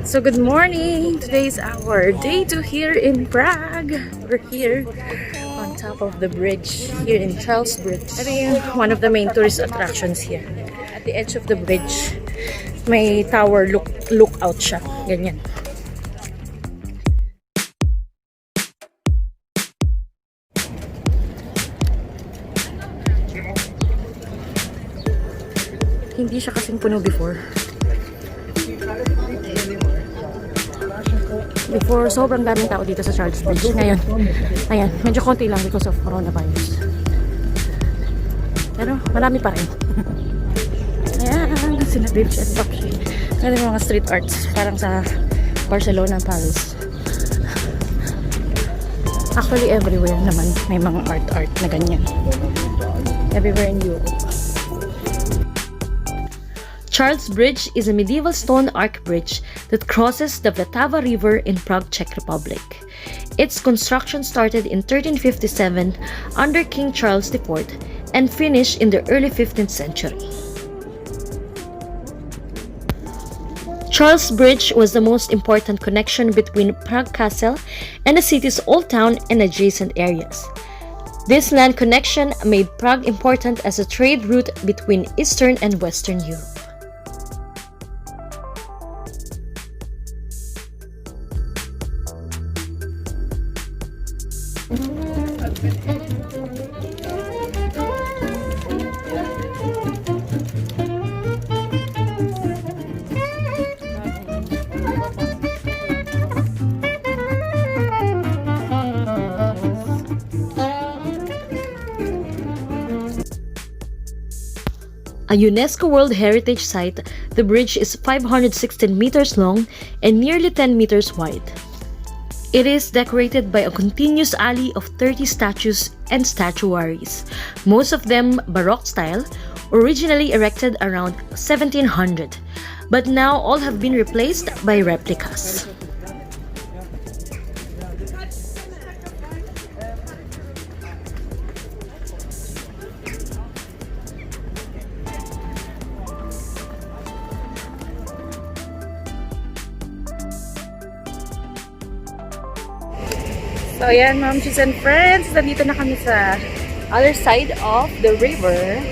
So good morning! Today is our day 2 here in Prague. We're here on top of the bridge here in Charles Bridge. Ito yung one of the main tourist attractions here. At the edge of the bridge, may tower lookout siya. Ganyan. Hindi siya kasing puno before. Before, sobrang daming tao dito sa Charles Bridge. Ngayon, ayan, medyo konti lang because of coronavirus. Pero, marami pa rin. Ayan, sila Biik and Tokshi. Ito yung mga street arts, parang sa Barcelona Palace. Actually, everywhere naman may mga art na ganyan. Everywhere in Europe. Charles Bridge is a medieval stone arch bridge that crosses the Vltava River in Prague, Czech Republic. Its construction started in 1357 under King Charles IV and finished in the early 15th century. Charles Bridge was the most important connection between Prague Castle and the city's old town and adjacent areas. This land connection made Prague important as a trade route between Eastern and Western Europe. A UNESCO World Heritage Site, the bridge is 516 meters long and nearly 10 meters wide. It is decorated by a continuous alley of 30 statues and statuaries, most of them Baroque style, originally erected around 1700, but now all have been replaced by replicas. So ayan, momsies and friends, nandito na kami sa other side of the river.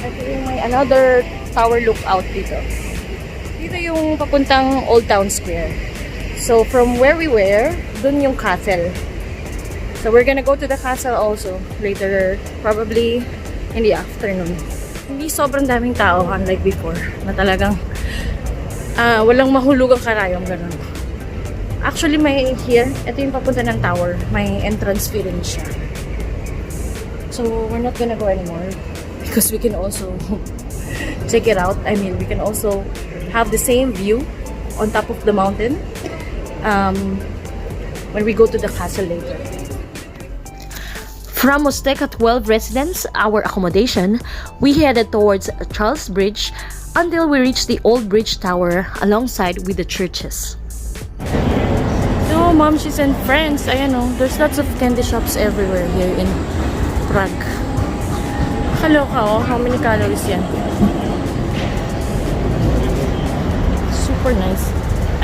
Ito yung may another tower lookout dito. Dito yung papuntang Old Town Square. So from where we were, dun yung castle. So we're gonna go to the castle also later, probably in the afternoon. Hindi sobrang daming tao unlike before, na talagang walang mahulugang karayom, ganun. Actually, may here, ito yung papunta ng tower. May entrance fee rin siya. So, we're not gonna go anymore. Because we can also check it out. I mean, we can also have the same view on top of the mountain when we go to the castle later. From Mosteca 12 residence, our accommodation, we headed towards Charles Bridge until we reached the old bridge tower alongside with the churches. So, momsies and friends, ayan o, there's lots of candy shops everywhere here in Prague. Kaloka oh, how many calories yan? Super nice.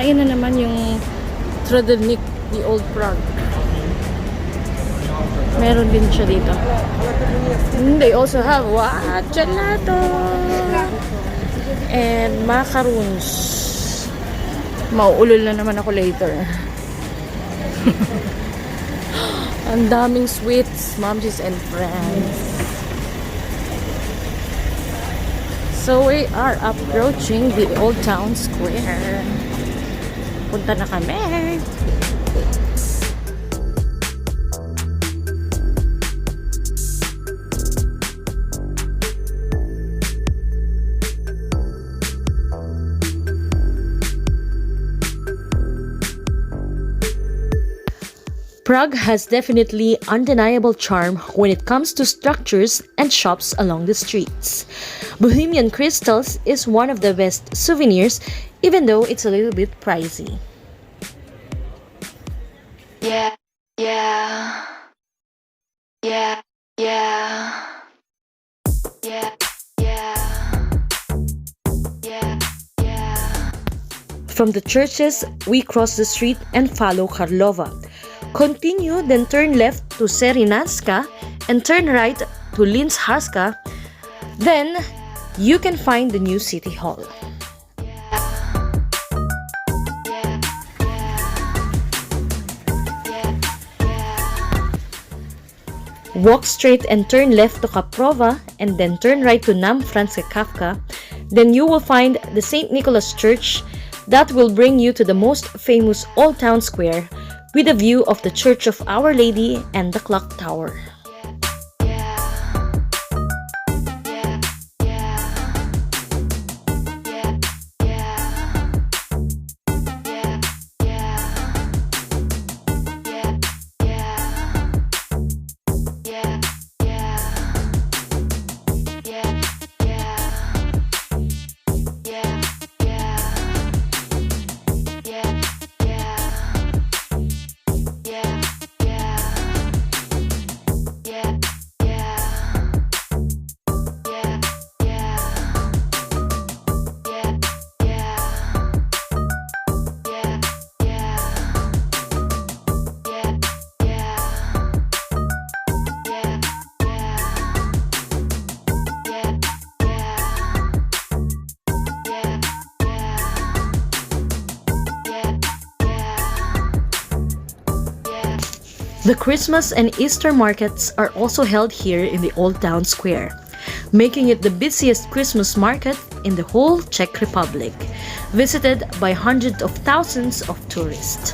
Ayan na naman yung Tradelnik, the old Prague. Meron din siya dito. They also have what? Gelato! And macaroons. Mauulol na naman ako later. Ang daming sweets, momsies and friends. So we are approaching the Old Town Square. Punta na kami. Prague has definitely undeniable charm when it comes to structures and shops along the streets. Bohemian crystals is one of the best souvenirs, even though it's a little bit pricey. Yeah, yeah, yeah, yeah, yeah, yeah, yeah, yeah. From the churches, we cross the street and follow Karlova. Continue, then turn left to Serinaska and turn right to Linsharska. Then, you can find the new city hall. Walk straight and turn left to Kaprova and then turn right to Nam Franskakavka. Then you will find the St. Nicholas Church that will bring you to the most famous Old Town Square with a view of the Church of Our Lady and the Clock Tower. The Christmas and Easter markets are also held here in the Old Town Square, making it the busiest Christmas market in the whole Czech Republic, visited by hundreds of thousands of tourists.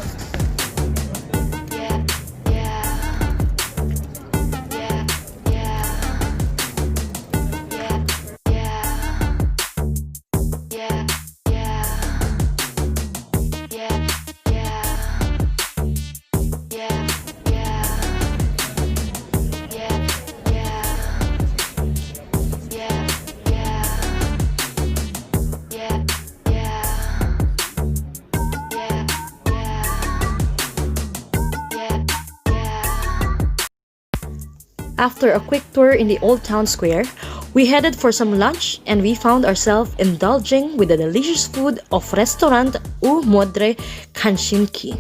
After a quick tour in the Old Town Square, we headed for some lunch and we found ourselves indulging with the delicious food of restaurant U Modré kachničky.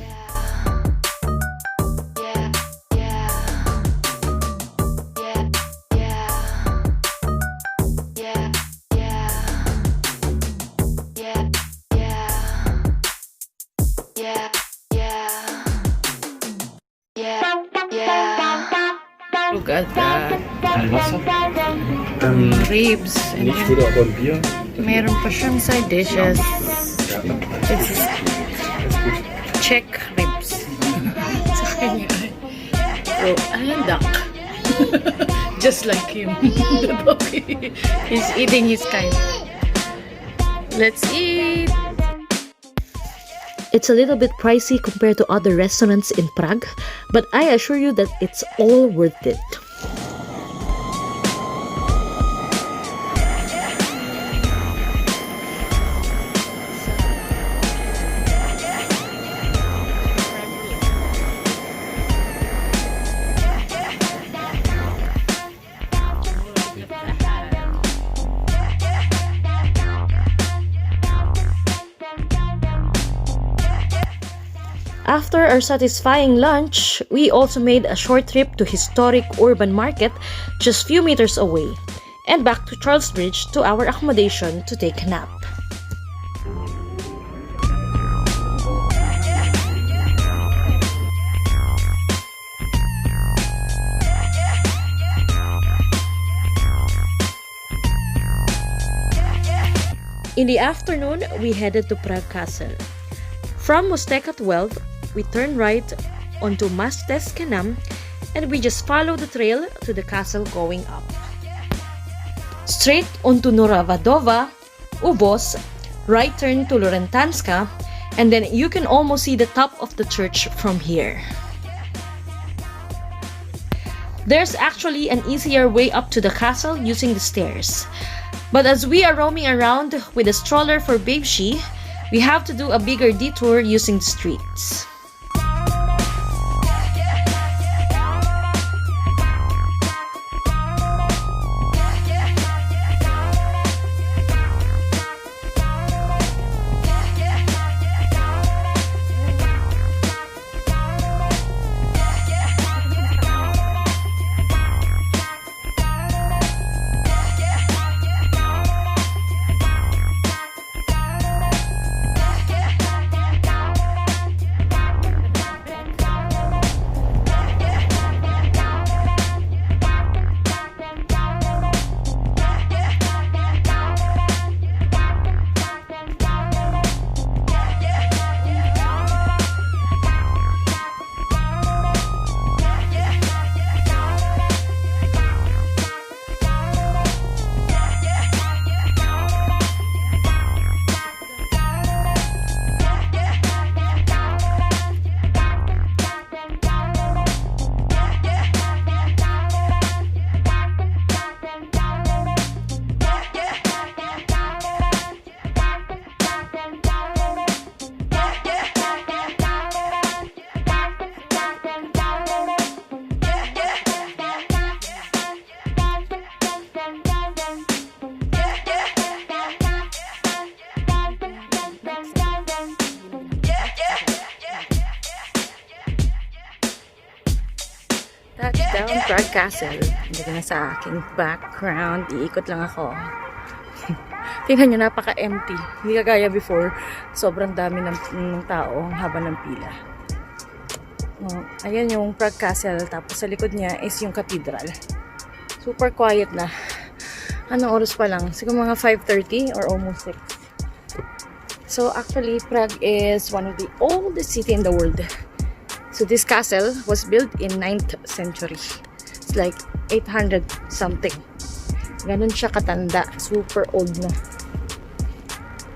Look at that. Wasser? Ribs. And Nicht, oder aber ein Bier? meron pa siyang side dishes. Ja, It's ist gut. Czech ribs. Sa kanya. So, ayan, duck. Just like him. The dog. He's eating his kind. Let's eat. It's a little bit pricey compared to other restaurants in Prague, but I assure you that it's all worth it. After our satisfying lunch, we also made a short trip to historic urban market just few meters away and back to Charles Bridge to our accommodation to take a nap. In the afternoon, we headed to Prague Castle. From Mosteka 12, we turn right onto Masteskenam and we just follow the trail to the castle going up. Straight onto Noravadova, Ubos, right turn to Lorentanska, and then you can almost see the top of the church from here. There's actually an easier way up to the castle using the stairs. But as we are roaming around with a stroller for Babshi, we have to do a bigger detour using the streets. Prague Castle. Hindi ka na sa aking background. Iikot lang ako. Tingnan nyo, napaka-empty. Hindi kagaya before. Sobrang dami ng tao ang haba ng pila. Ayan yung Prague Castle. Tapos sa likod niya is yung cathedral. Super quiet na. Anong oras pa lang? Siguro mga 5:30 or almost 6. So actually, Prague is one of the oldest city in the world. So this castle was built in 9th century. It's like 800 something. Ganun siya katanda. Super old na.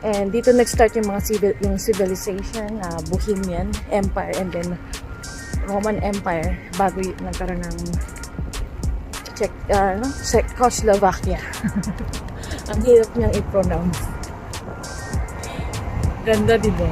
And dito nag-start yung mga civilization, Bohemian Empire, and then Roman Empire bago nagkaroon ng Czechoslovakia. Ang hirap niyang i-pronounce. Ganda, diba?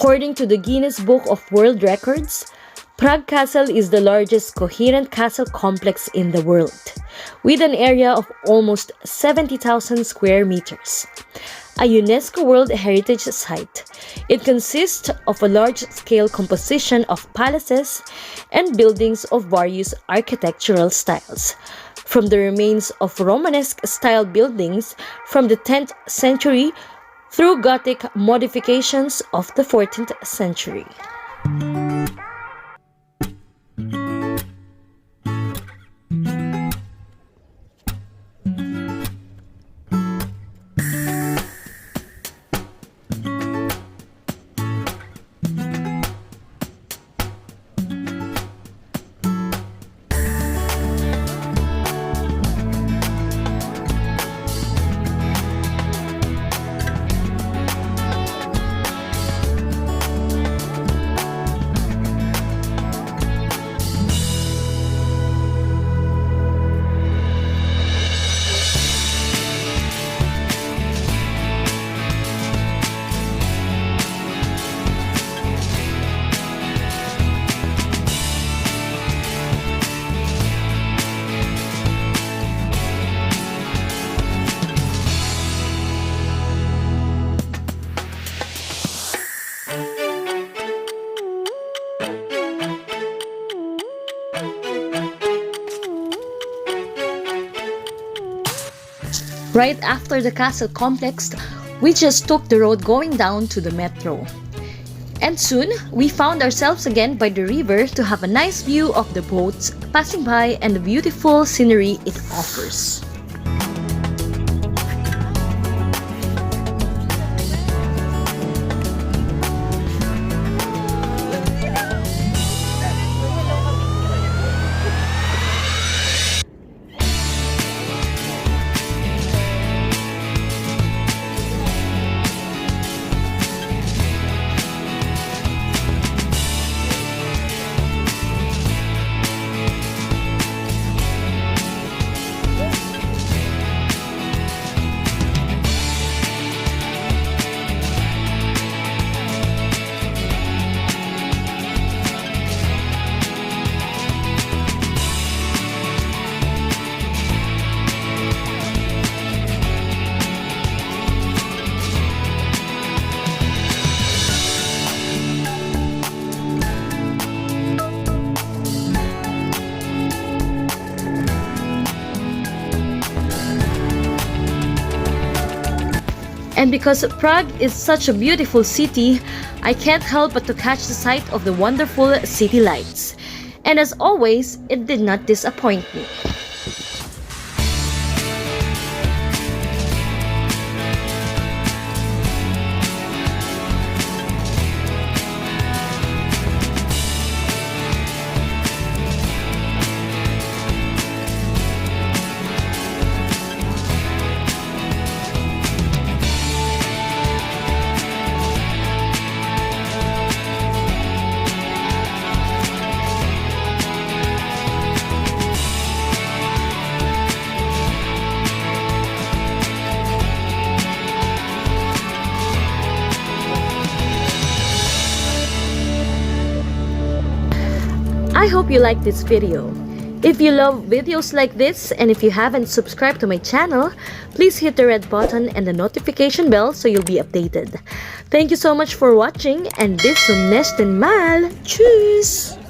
According to the Guinness Book of World Records, Prague Castle is the largest coherent castle complex in the world, with an area of almost 70,000 square meters. A UNESCO World Heritage Site, it consists of a large-scale composition of palaces and buildings of various architectural styles, from the remains of Romanesque-style buildings from the 10th century through Gothic modifications of the 14th century. Right after the castle complex, we just took the road going down to the metro. And soon, we found ourselves again by the river to have a nice view of the boats passing by and the beautiful scenery it offers. And because Prague is such a beautiful city, I can't help but to catch the sight of the wonderful city lights. And as always, it did not disappoint me. I hope you like this video. If you love videos like this and if you haven't subscribed to my channel, please hit the red button and the notification bell so you'll be updated. Thank you so much for watching and bis zum nächsten Mal. Tschüss!